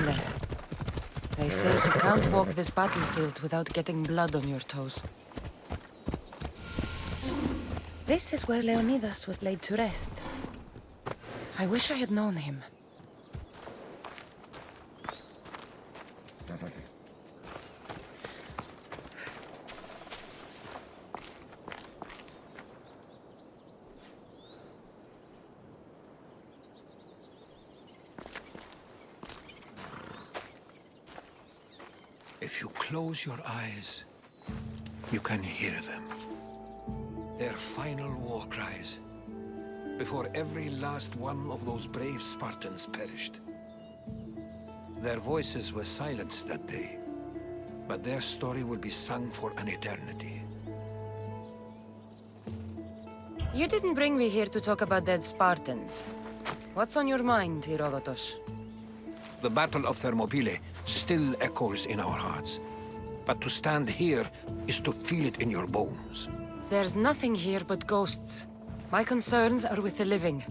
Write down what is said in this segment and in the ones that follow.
Thermopylae. They say you can't walk this battlefield without getting blood on your toes. This is where Leonidas was laid to rest. I wish I had known him. If you close your eyes, you can hear them. Their final war cries, before every last one of those brave Spartans perished. Their voices were silenced that day, but their story will be sung for an eternity. You didn't bring me here to talk about dead Spartans. What's on your mind, Herodotus? The Battle of Thermopylae still echoes in our hearts. But to stand here is to feel it in your bones. There's nothing here but ghosts. My concerns are with the living.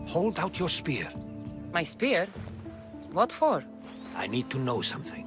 Hold out your spear. My spear? What for? I need to know something.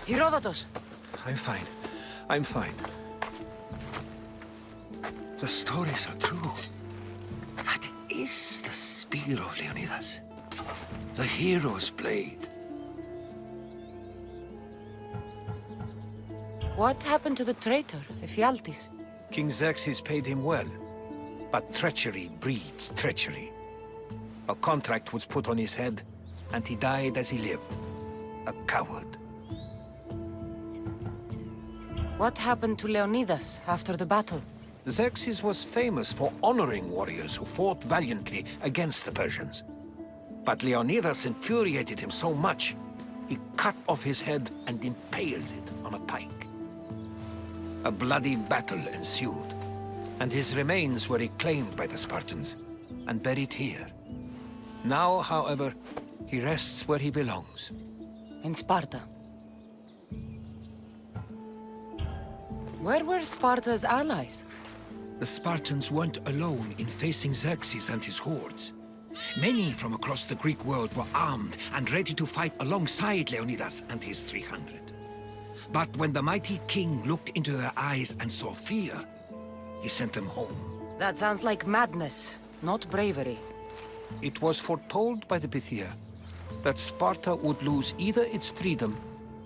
Herodotus! I'm fine. I'm fine. The stories are true. That is the Spear of Leonidas. The hero's blade. What happened to the traitor, Ephialtes? King Xerxes paid him well, but treachery breeds treachery. A contract was put on his head, and he died as he lived. A coward. What happened to Leonidas after the battle? Xerxes was famous for honoring warriors who fought valiantly against the Persians. But Leonidas infuriated him so much, he cut off his head and impaled it on a pike. A bloody battle ensued, and his remains were reclaimed by the Spartans and buried here. Now, however, he rests where he belongs. In Sparta. Where were Sparta's allies? The Spartans weren't alone in facing Xerxes and his hordes. Many from across the Greek world were armed and ready to fight alongside Leonidas and his 300. But when the mighty king looked into their eyes and saw fear, he sent them home. That sounds like madness, not bravery. It was foretold by the Pythia that Sparta would lose either its freedom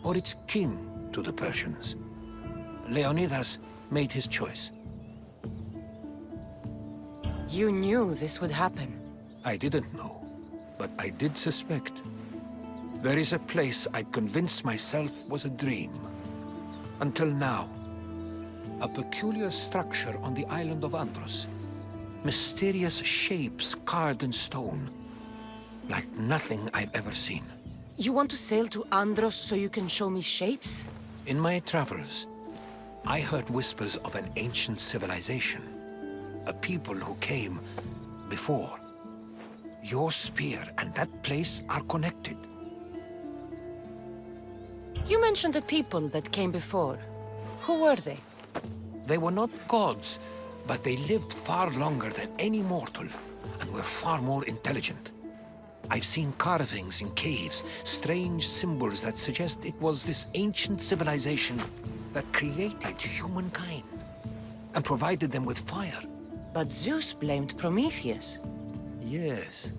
or its king to the Persians. Leonidas made his choice. You knew this would happen. I didn't know, but I did suspect. There is a place I convinced myself was a dream. Until now. A peculiar structure on the island of Andros. Mysterious shapes carved in stone. Like nothing I've ever seen. You want to sail to Andros so you can show me shapes? In my travels, I heard whispers of an ancient civilization. A people who came before. Your spear and that place are connected. You mentioned a people that came before. Who were they? They were not gods, but they lived far longer than any mortal, and were far more intelligent. I've seen carvings in caves, strange symbols that suggest it was this ancient civilization that created humankind, and provided them with fire. But Zeus blamed Prometheus. Yes.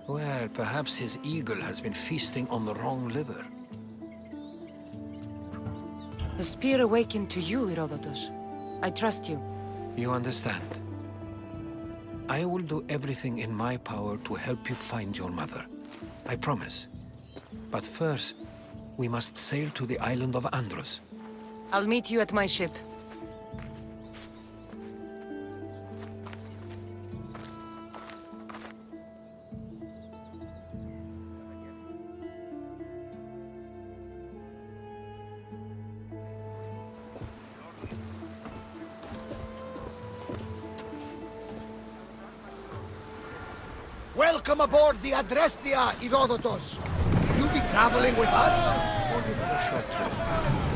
Well, perhaps his eagle has been feasting on the wrong liver. The spear awakened to you, Herodotus. I trust you. You understand. I will do everything in my power to help you find your mother. I promise. But first, we must sail to the island of Andros. I'll meet you at my ship. Welcome aboard the Adrestia, Herodotus. Will you be traveling with us? Only for a short trip.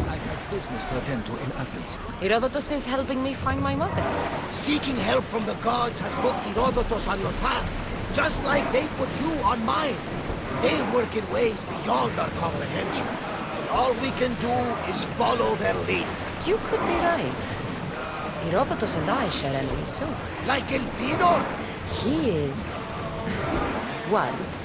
I have business to attend to in Athens. Herodotus is helping me find my mother. Seeking help from the gods has put Herodotus on your path, just like they put you on mine. They work in ways beyond our comprehension, and all we can do is follow their lead. You could be right. Herodotus and I share enemies too. Like El Pinor. He was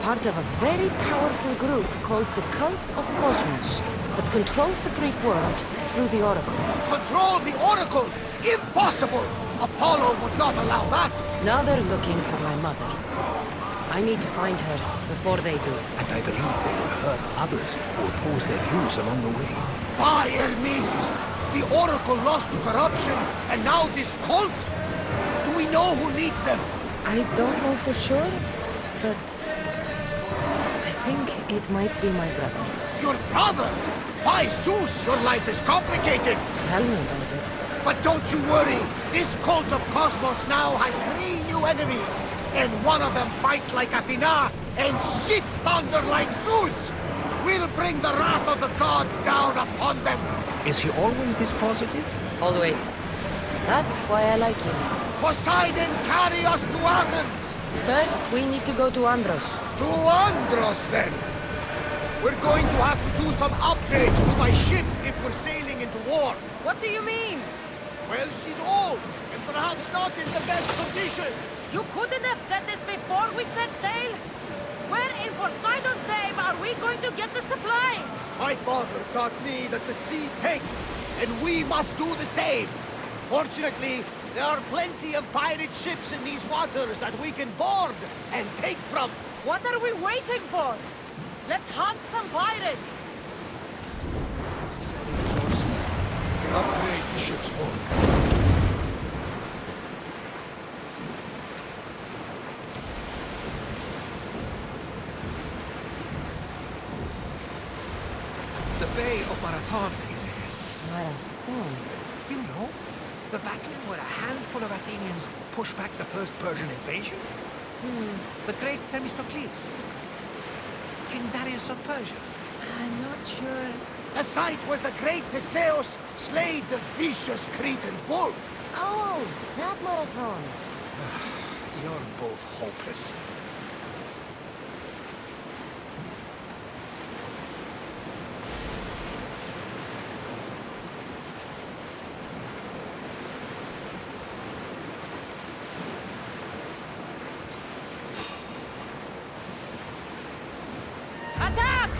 part of a very powerful group called the Cult of Cosmos that controls the Greek world through the Oracle. Control the Oracle? Impossible! Apollo would not allow that. Now they're looking for my mother. I need to find her before they do. And I believe they will hurt others who oppose their views along the way. By Hermes! The Oracle lost to corruption, and now this cult? Do we know who leads them? I don't know for sure, but I think it might be my brother. Your brother? By Zeus, your life is complicated. Tell me about it. But don't you worry. This cult of Cosmos now has 3 new enemies. And one of them fights like Athena and shits thunder like Zeus. We'll bring the wrath of the gods down upon them. Is he always this positive? Always. That's why I like him. Poseidon, carry us to Athens! First, we need to go to Andros. To Andros, then! We're going to have to do some upgrades to my ship if we're sailing into war. What do you mean? Well, she's old, and perhaps not in the best condition. You couldn't have said this before we set sail? Where in Poseidon's name are we going to get the supplies? My father taught me that the sea takes, and we must do the same. Fortunately, there are plenty of pirate ships in these waters that we can board and take from. What are we waiting for? Let's hunt some pirates! Resources. We can upgrade the ship's hull. The Bay of Marathon is ahead. Marathon. You know, the battle where a handful of Athenians pushed back the first Persian invasion? The great Themistocles. King Darius of Persia. I'm not sure. The site where the great Theseus slayed the vicious Cretan bull. Oh, that marathon. You're both hopeless. Attack!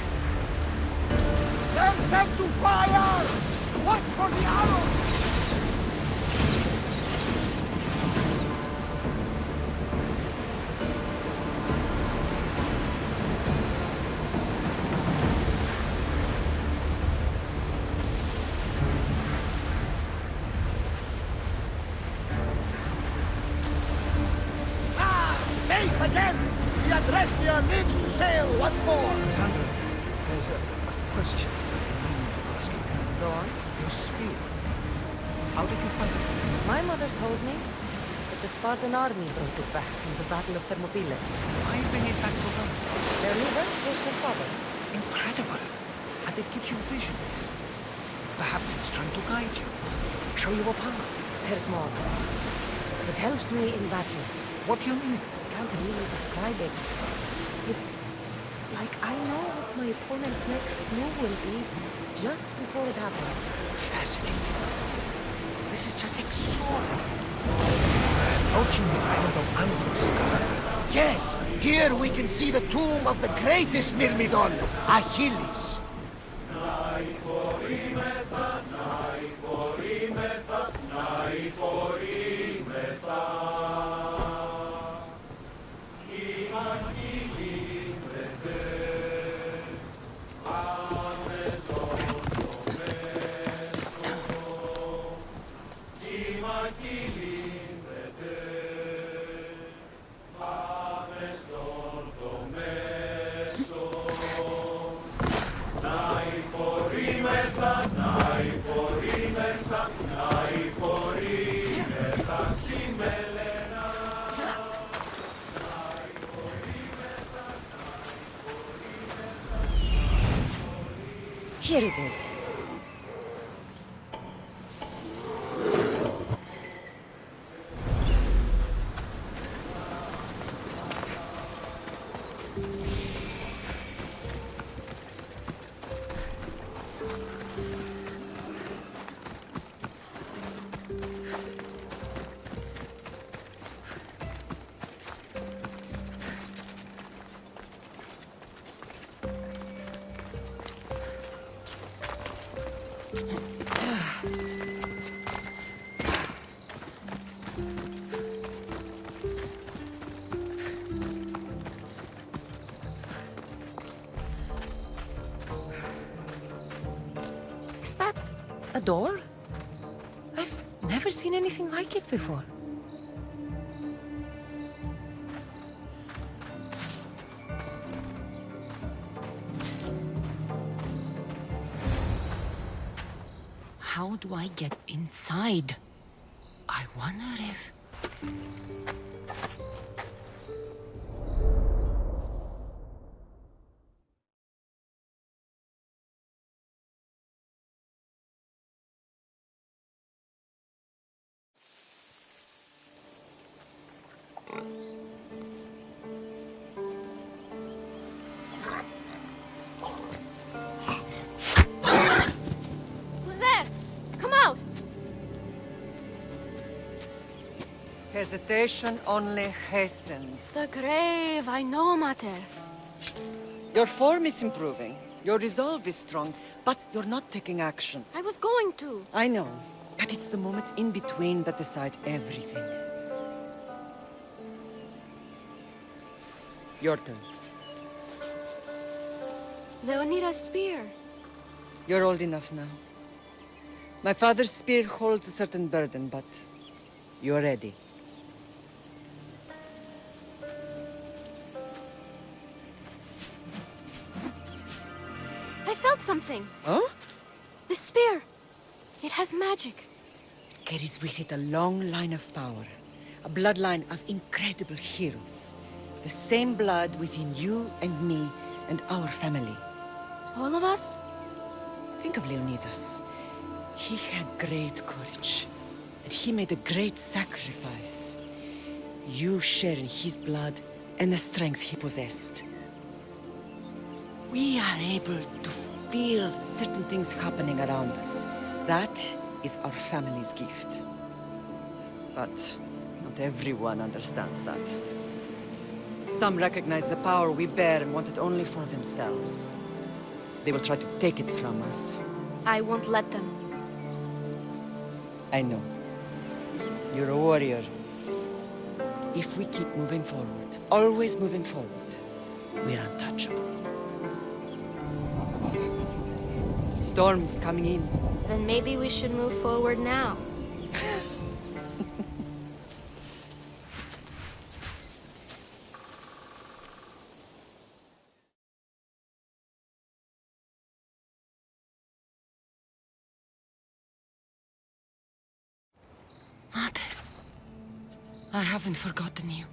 Tell them to fire! Watch for the arrows! Safe again! We address your lips to sail once more! Kassandra, there's a question I need to ask you. Go on. Your spear. How did you find it? My mother told me that the Spartan army brought it back from the Battle of Thermopylae. I bring it back to her. Leonidas was her father. Incredible. And it gives you visions. Perhaps it's trying to guide you. Show you a path. There's more. It helps me in battle. What do you mean? I can't really describe it. It's like I know what my opponent's next move will be just before it happens. Fascinating. This is just extraordinary. Approaching the island of Andros, Kassandra. Yes! Here we can see the tomb of the greatest Myrmidon, Achilles. Here it is. Is that a door? I've never seen anything like it before. How do I get inside? I wonder if... Who's there? Come out! Hesitation only hastens. The grave, I know, Mater. Your form is improving. Your resolve is strong, but you're not taking action. I was going to. I know, but it's the moments in between that decide everything. Your turn. Leonidas' spear. You're old enough now. My father's spear holds a certain burden, but you're ready. I felt something. Huh? The spear. It has magic. It carries with it a long line of power. A bloodline of incredible heroes. The same blood within you and me and our family. All of us? Think of Leonidas. He had great courage. And he made a great sacrifice. you share in his blood and the strength he possessed. We are able to feel certain things happening around us. That is our family's gift. But not everyone understands that. Some recognize the power we bear and want it only for themselves. They will try to take it from us. I won't let them. I know. You're a warrior. If we keep moving forward, always moving forward, we're untouchable. Storm's coming in. Then maybe we should move forward now. Mother, I haven't forgotten you.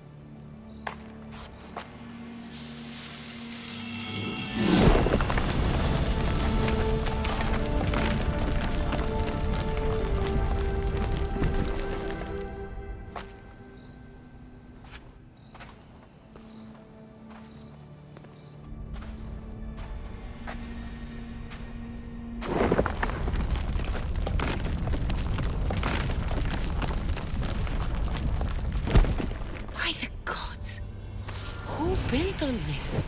Built on this.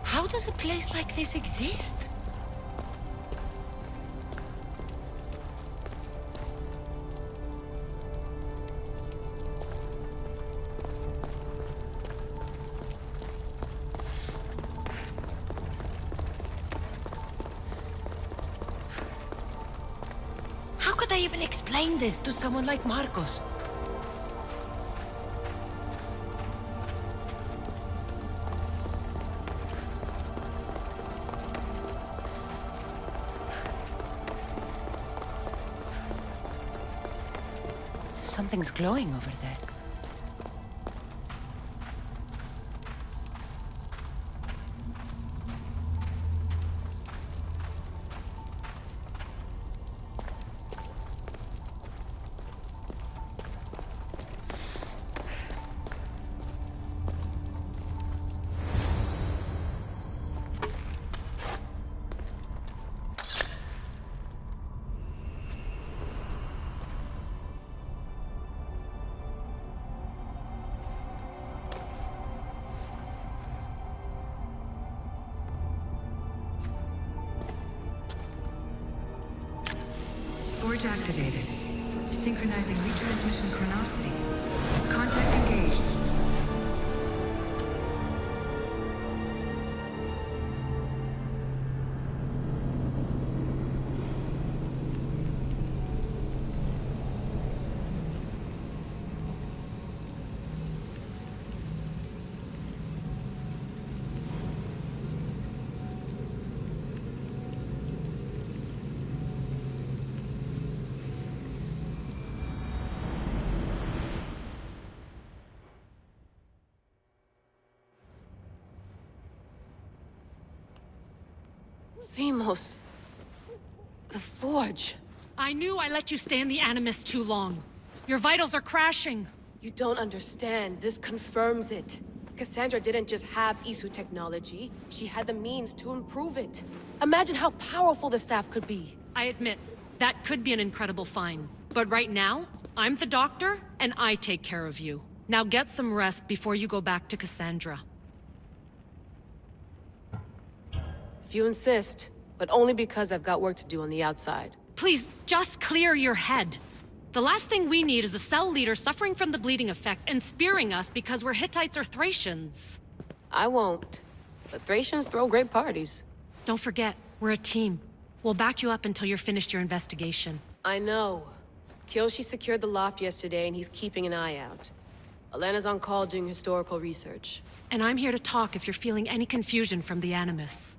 How does a place like this exist? How could I even explain this to someone like Marcos? Something's glowing over there. Forge activated. Synchronizing retransmission chronicity. Contact engaged. Themos. The Forge. I knew I let you stay in the Animus too long. Your vitals are crashing. You don't understand. This confirms it. Kassandra didn't just have Isu technology. She had the means to improve it. Imagine how powerful the staff could be. I admit, that could be an incredible find. But right now, I'm the doctor, and I take care of you. Now get some rest before you go back to Kassandra. If you insist, but only because I've got work to do on the outside. Please, just clear your head. The last thing we need is a cell leader suffering from the bleeding effect and spearing us because we're Hittites or Thracians. I won't. But Thracians throw great parties. Don't forget, we're a team. We'll back you up until you're finished your investigation. I know. Kiyoshi secured the loft yesterday and he's keeping an eye out. Elena's on call doing historical research. And I'm here to talk if you're feeling any confusion from the Animus.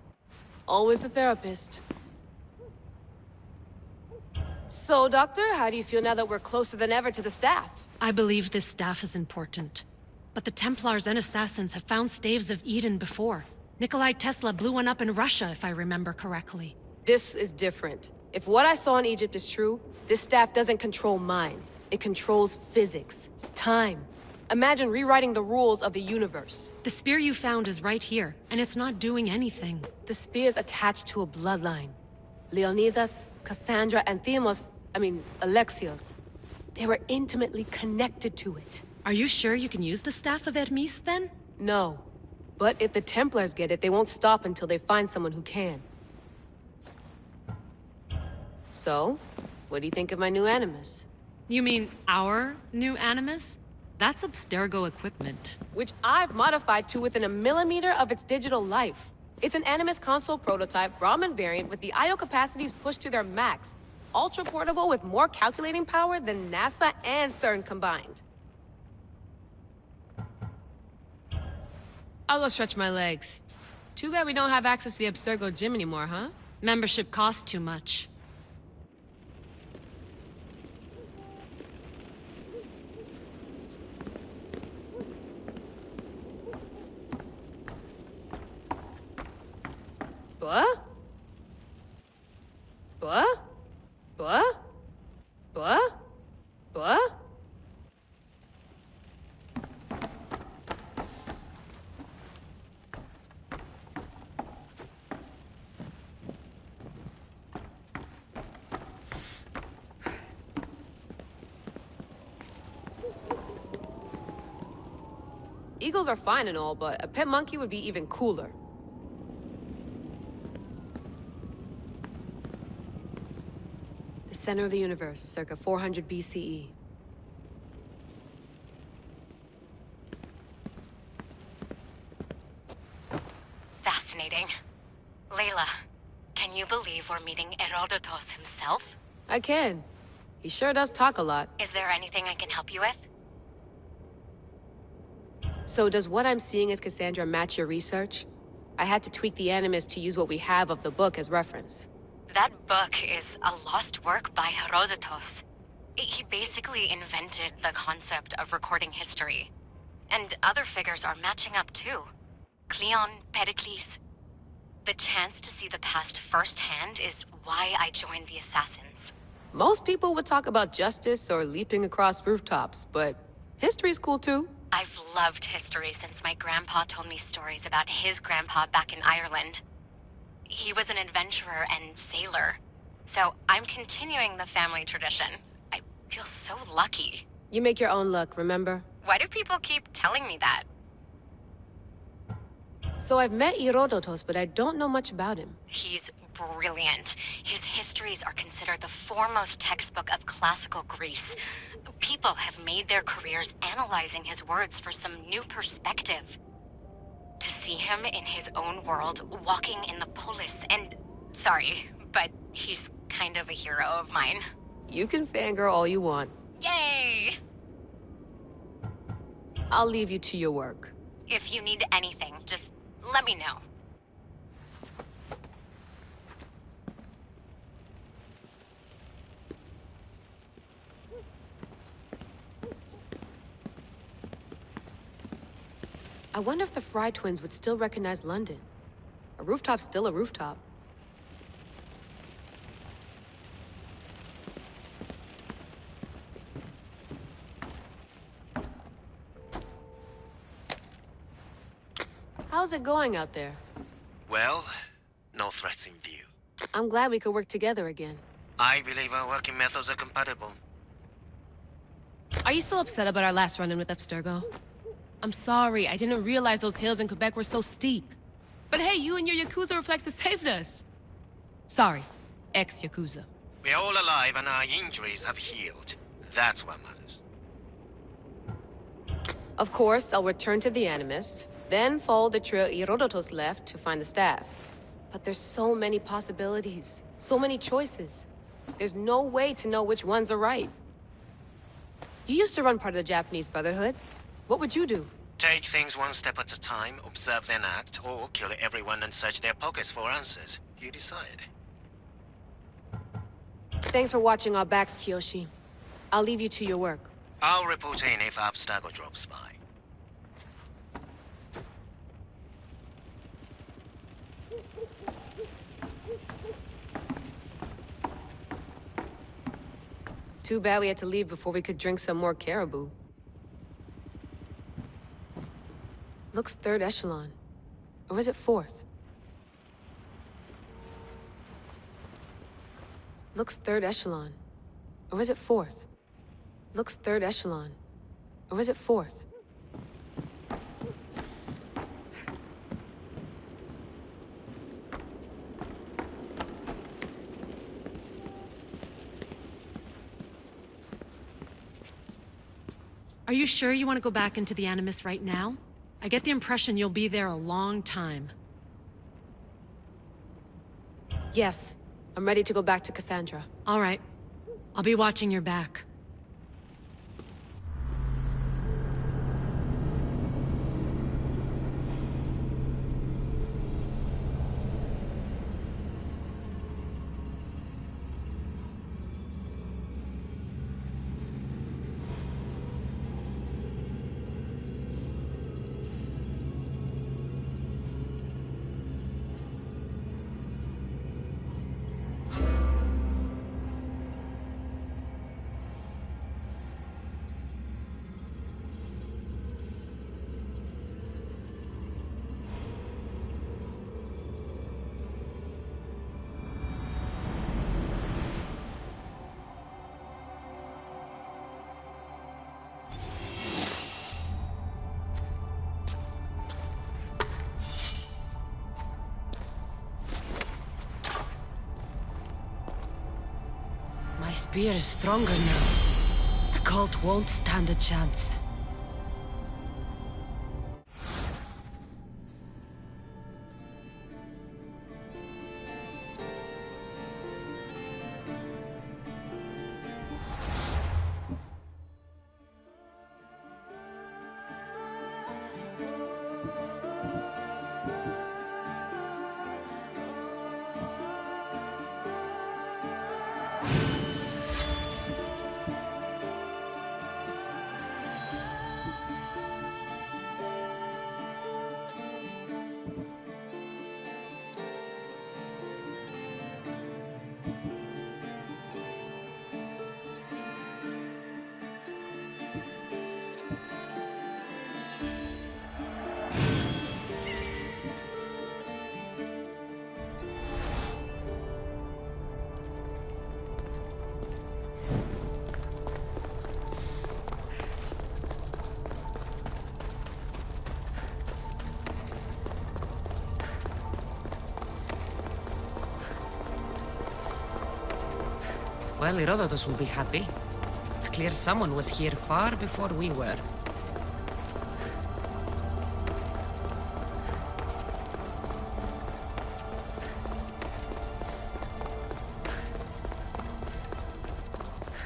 Always the therapist. So, Doctor, how do you feel now that we're closer than ever to the staff? I believe this staff is important. But the Templars and Assassins have found Staves of Eden before. Nikolai Tesla blew one up in Russia, if I remember correctly. This is different. If what I saw in Egypt is true, this staff doesn't control minds. It controls physics, time. Imagine rewriting the rules of the universe. The spear you found is right here, and it's not doing anything. The spear's attached to a bloodline. Leonidas, Kassandra, and Alexios. They were intimately connected to it. Are you sure you can use the Staff of Hermes, then? No. But if the Templars get it, they won't stop until they find someone who can. So, what do you think of my new Animus? You mean our new Animus? That's Abstergo equipment. Which I've modified to within a millimeter of its digital life. It's an Animus console prototype Brahmin variant with the I/O capacities pushed to their max. Ultra portable with more calculating power than NASA and CERN combined. I'll go stretch my legs. Too bad we don't have access to the Abstergo gym anymore, huh? Membership costs too much. What? What? What? What? What? Eagles are fine and all, but a pet monkey would be even cooler. The center of the universe, circa 400 BCE. Fascinating. Layla, can you believe we're meeting Herodotus himself? I can. He sure does talk a lot. Is there anything I can help you with? So does what I'm seeing as Kassandra match your research? I had to tweak the Animus to use what we have of the book as reference. That book is a lost work by Herodotus. He basically invented the concept of recording history. And other figures are matching up too. Cleon, Pericles. The chance to see the past firsthand is why I joined the Assassins. Most people would talk about justice or leaping across rooftops, but history's cool too. I've loved history since my grandpa told me stories about his grandpa back in Ireland. He was an adventurer and sailor, so I'm continuing the family tradition. I feel so lucky. You make your own luck, remember? Why do people keep telling me that? So I've met Herodotus, but I don't know much about him. He's brilliant. His histories are considered the foremost textbook of classical Greece. People have made their careers analyzing his words for some new perspective. To see him in his own world, walking in the polis, and... Sorry, but he's kind of a hero of mine. You can fangirl all you want. Yay! I'll leave you to your work. If you need anything, just let me know. I wonder if the Fry twins would still recognize London. A rooftop's still a rooftop. How's it going out there? Well, no threats in view. I'm glad we could work together again. I believe our working methods are compatible. Are you still upset about our last run-in with Abstergo? I'm sorry, I didn't realize those hills in Quebec were so steep. But hey, you and your Yakuza reflexes saved us. Sorry, ex-Yakuza. We're all alive and our injuries have healed. That's what matters. Of course, I'll return to the Animus, then follow the trail Herodotus left to find the staff. But there's so many possibilities, so many choices. There's no way to know which ones are right. You used to run part of the Japanese Brotherhood. What would you do? Take things one step at a time, observe then act, or kill everyone and search their pockets for answers. You decide. Thanks for watching our backs, Kiyoshi. I'll leave you to your work. I'll report in if Abstergo drops by. Too bad we had to leave before we could drink some more caribou. Looks third echelon. Or is it fourth? Looks third echelon. Or is it fourth? Looks third echelon. Or is it fourth? Are you sure you want to go back into the Animus right now? I get the impression you'll be there a long time. Yes. I'm ready to go back to Kassandra. All right. I'll be watching your back. My spear is stronger now. The cult won't stand a chance. Well, Herodotus will be happy. It's clear someone was here far before we were.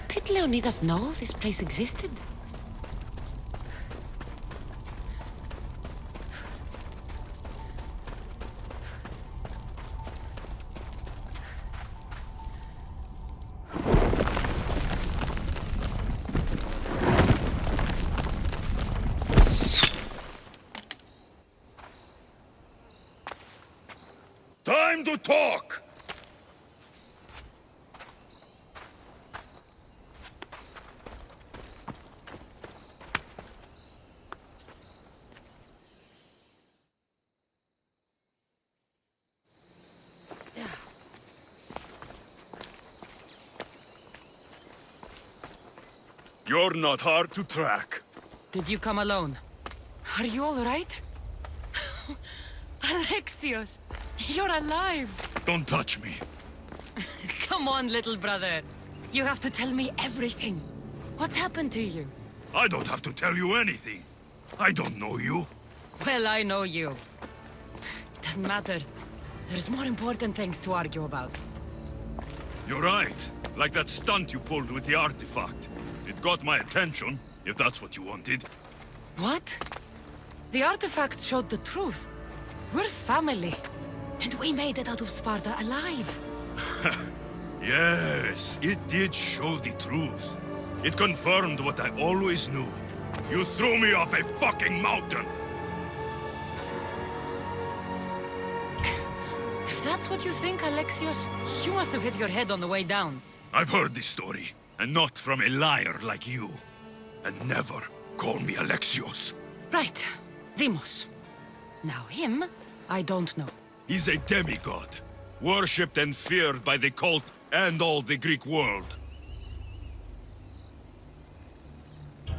Did Leonidas know this place existed? Time to talk! You're not hard to track. Did you come alone? Are you all right? Alexios! You're alive! Don't touch me. Come on, little brother. You have to tell me everything. What's happened to you? I don't have to tell you anything. I don't know you. Well, I know you. It doesn't matter. There's more important things to argue about. You're right. Like that stunt you pulled with the artifact. It got my attention, if that's what you wanted. What? The artifact showed the truth. We're family. And we made it out of Sparta alive. Yes, it did show the truth. It confirmed what I always knew. You threw me off a fucking mountain! If that's what you think, Alexios, you must have hit your head on the way down. I've heard this story, and not from a liar like you. And never call me Alexios. Right. Deimos. Now him, I don't know. He's a demigod, worshipped and feared by the cult and all the Greek world.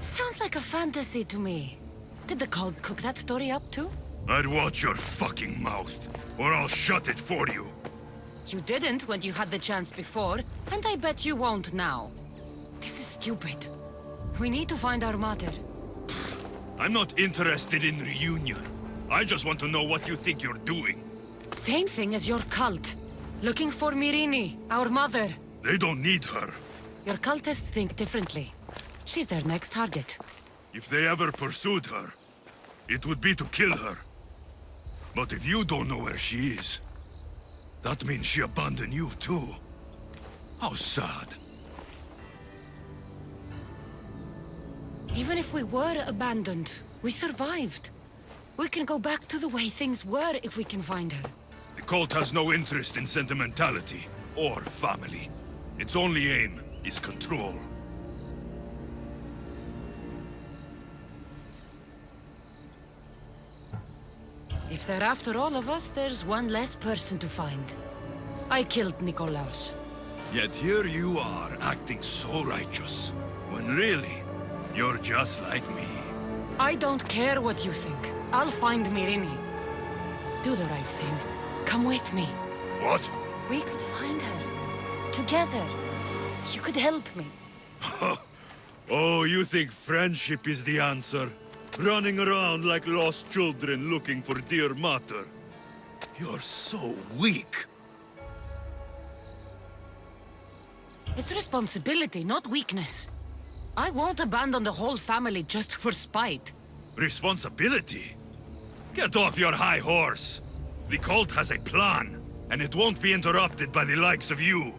Sounds like a fantasy to me. Did the cult cook that story up too? I'd watch your fucking mouth, or I'll shut it for you. You didn't when you had the chance before, and I bet you won't now. This is stupid. We need to find our mother. I'm not interested in reunion. I just want to know what you think you're doing. Same thing as your cult. Looking for Myrrine, our mother. They don't need her. Your cultists think differently. She's their next target. If they ever pursued her, it would be to kill her. But if you don't know where she is, that means she abandoned you too. How sad. Even if we were abandoned, we survived. We can go back to the way things were if we can find her. The cult has no interest in sentimentality or family. Its only aim is control. If they're after all of us, there's one less person to find. I killed Nikolaos. Yet here you are, acting so righteous, when really, you're just like me. I don't care what you think. I'll find Myrrine. Do the right thing. Come with me. What? We could find her. Together. You could help me. Oh, you think friendship is the answer? Running around like lost children looking for dear mater. You're so weak. It's responsibility, not weakness. I won't abandon the whole family just for spite. Responsibility? Get off your high horse. The cult has a plan, and it won't be interrupted by the likes of you.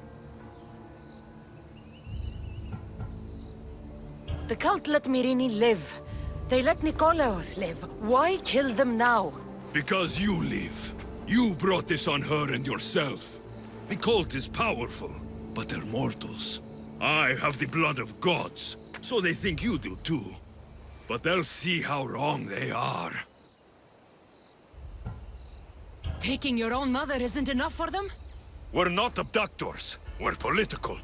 The cult let Myrrine live. They let Nikolaos live. Why kill them now? Because you live. You brought this on her and yourself. The cult is powerful, but they're mortals. I have the blood of gods, so they think you do too. But they'll see how wrong they are. Taking your own mother isn't enough for them? We're not abductors. We're political.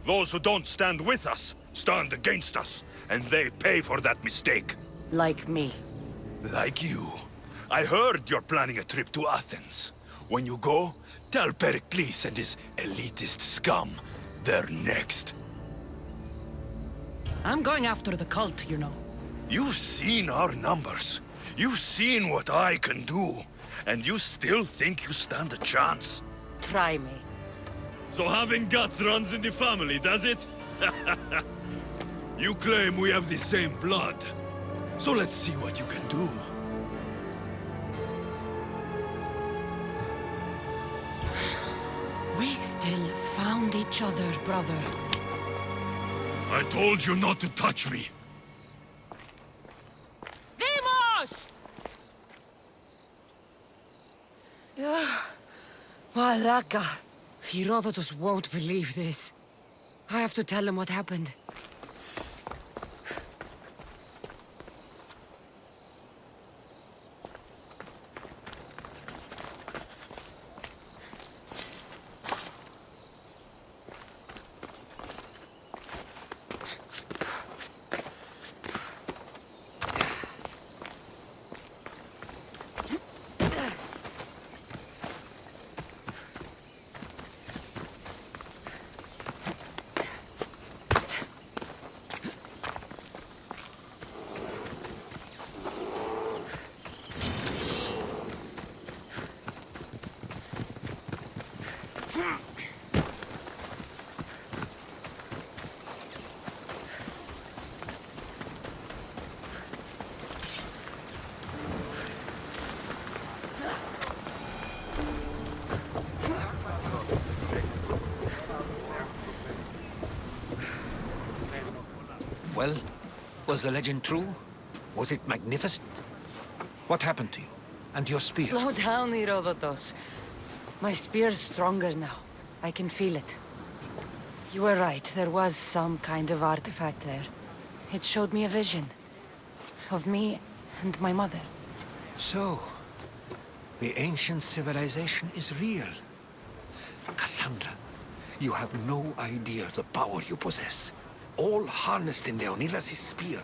Those who don't stand with us stand against us, and they pay for that mistake. Like me. Like you. I heard you're planning a trip to Athens. When you go, tell Pericles and his elitist scum they're next. I'm going after the cult, you know. You've seen our numbers. You've seen what I can do. And you still think you stand a chance? Try me. So having guts runs in the family, does it? You claim we have the same blood. So let's see what you can do. We still found each other, brother. I told you not to touch me. Deimos! Malaka. Herodotus won't believe this. I have to tell him what happened. Well, was the legend true? Was it magnificent? What happened to you? And your spear? Slow down, Herodotus. My spear's stronger now. I can feel it. You were right, there was some kind of artifact there. It showed me a vision. Of me and my mother. So, the ancient civilization is real. Kassandra, you have no idea the power you possess. All harnessed in Leonidas' spear.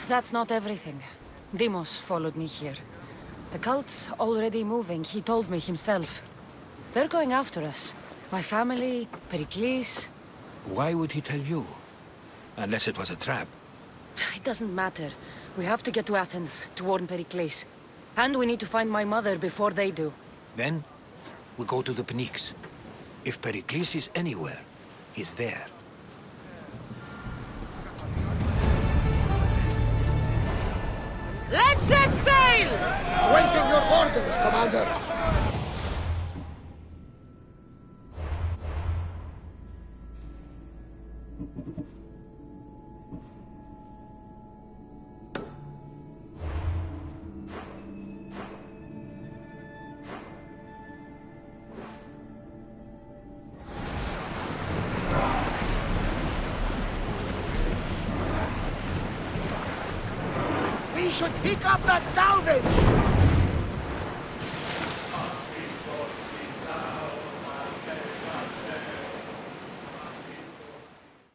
That's not everything. Deimos followed me here. The cult's already moving, he told me himself. They're going after us. My family, Pericles. Why would he tell you? Unless it was a trap. It doesn't matter. We have to get to Athens, to warn Pericles. And we need to find my mother before they do. Then, we go to the Pnyx. If Pericles is anywhere, he's there. Let's set sail! Awaiting your orders, Commander! We should pick up that salvage!